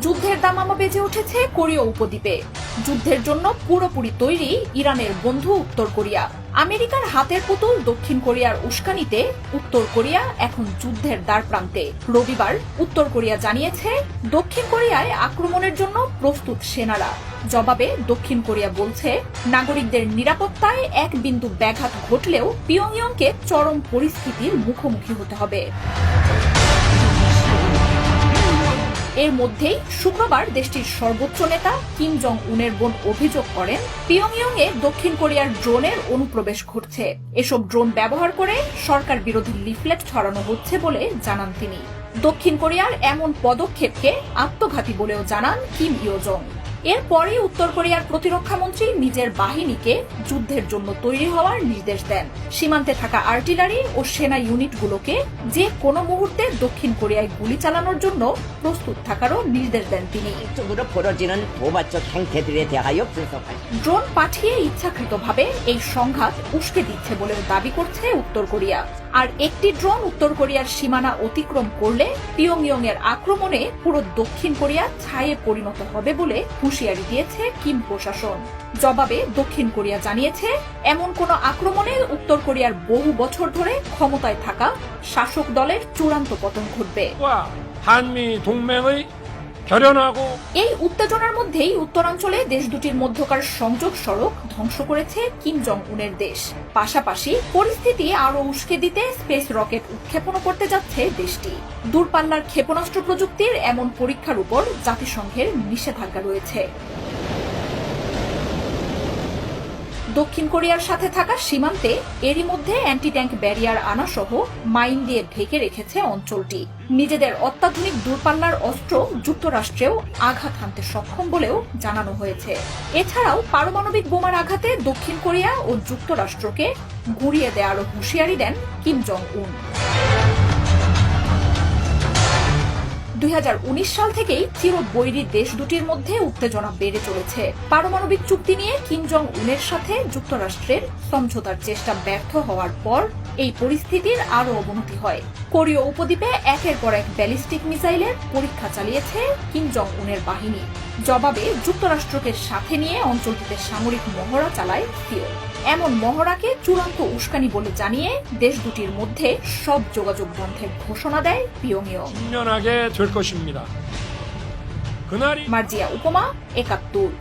যুদ্ধের দামামা বেজে উঠেছে কোরীয় উপদ্বীপে। যুদ্ধের জন্য পুরোপুরি তৈরি ইরানের বন্ধু উত্তর কোরিয়া। আমেরিকার হাতের পুতুল দক্ষিণ কোরিয়ার উস্কানিতে উত্তর কোরিয়া এখন যুদ্ধের দ্বারপ্রান্তে। রবিবার উত্তর কোরিয়া জানিয়েছে, দক্ষিণ কোরিয়ায় আক্রমণের জন্য প্রস্তুত সেনারা। জবাবে দক্ষিণ কোরিয়া বলছে, নাগরিকদের নিরাপত্তায় এক বিন্দু ব্যাঘাত ঘটলেও পিয়ংইয়ংকে চরম পরিস্থিতির মুখোমুখি হতে হবে। এর মধ্যেই শুক্রবার দেশটির সর্বোচ্চ নেতা কিম জং উনের বোন অভিযোগ করেন, পিয়ংইয়ংয়ে দক্ষিণ কোরিয়ার ড্রোনের অনুপ্রবেশ ঘটছে। এসব ড্রোন ব্যবহার করে সরকার বিরোধী লিফলেট ছড়ানো হচ্ছে বলে জানান তিনি। দক্ষিণ কোরিয়ার এমন পদক্ষেপকে আত্মঘাতী বলেও জানান কিম ইয়ো জং। এরপরই উত্তর কোরিয়ার প্রতিরক্ষা মন্ত্রী নিজের বাহিনীকে যুদ্ধের জন্য তৈরি হওয়ার নির্দেশ দেন। সীমান্তে থাকা আর্টিলারি ও সেনা ইউনিটগুলোকে যে কোনো মুহূর্তে দক্ষিণ কোরিয়ায় গুলি চালানোর জন্য প্রস্তুত থাকারও নির্দেশ দেন তিনি। ড্রোন পাঠিয়ে ইচ্ছাকৃতভাবে এই সংঘাত উস্কে দিচ্ছে বলেও দাবি করছে উত্তর কোরিয়া। আর একটি ড্রোন উত্তর কোরিয়ার সীমানা অতিক্রম করলে পিয়ংইয়ং এর আক্রমণে পুরো দক্ষিণ কোরিয়া ছায়ে পরিণত হবে বলে হুঁশিয়ারি দিয়েছে কিম প্রশাসন। জবাবে দক্ষিণ কোরিয়া জানিয়েছে, এমন কোন আক্রমণে উত্তর কোরিয়ার বহু বছর ধরে ক্ষমতায় থাকা শাসক দলের চূড়ান্ত পতন ঘটবে। এই উত্তেজনার মধ্যেই উত্তরাঞ্চলে দেশ দুটির মধ্যকার সংযোগ সড়ক ধ্বংস করেছে কিম জং উনের দেশ। পাশাপাশি পরিস্থিতি আরো উস্কে দিতে স্পেস রকেট উৎক্ষেপণও করতে যাচ্ছে দেশটি। দূরপাল্লার ক্ষেপণাস্ত্র প্রযুক্তির এমন পরীক্ষার উপর জাতিসংঘের নিষেধাজ্ঞা রয়েছে। দক্ষিণ কোরিয়ার সাথে থাকা সীমান্তে এরই মধ্যে অ্যান্টি ট্যাঙ্ক ব্যারিয়ার আনা সহ মাইন দিয়ে ঢেকে রেখেছে অঞ্চলটি। নিজেদের অত্যাধুনিক দূরপাল্লার অস্ত্র যুক্তরাষ্ট্রেও আঘাত হানতে সক্ষম বলেও জানানো হয়েছে। এছাড়াও পারমাণবিক বোমার আঘাতে দক্ষিণ কোরিয়া ও যুক্তরাষ্ট্রকে গুঁড়িয়ে দেওয়ারও হুঁশিয়ারি দেন কিম জং উন। 2019 সাল থেকেই চিরবৈরী দেশ দুটির মধ্যে উত্তেজনা বেড়ে চলেছে। পারমাণবিক চুক্তি নিয়ে কিম জং উনের সাথে যুক্তরাষ্ট্রের সমঝোতার চেষ্টা ব্যর্থ হওয়ার পর এই পরিস্থিতির আরো অবনতি হয়। কোরীয় উপদ্বীপে একের পর এক ব্যালিস্টিক মিসাইলের পরীক্ষা চালিয়েছে কিম জং উনের বাহিনী। জবাবে যুক্তরাষ্ট্রকে সাথে নিয়ে অঞ্চলটিতে সামরিক মহড়া চালায় সিওল। এমন মহড়াকে চূড়ান্ত উস্কানি বলে জানিয়ে দেশ দুটির মধ্যে সব যোগাযোগ বন্ধের ঘোষণা দেয় পিয়ংইয়ং। মার্জিয়া উপমা, 71।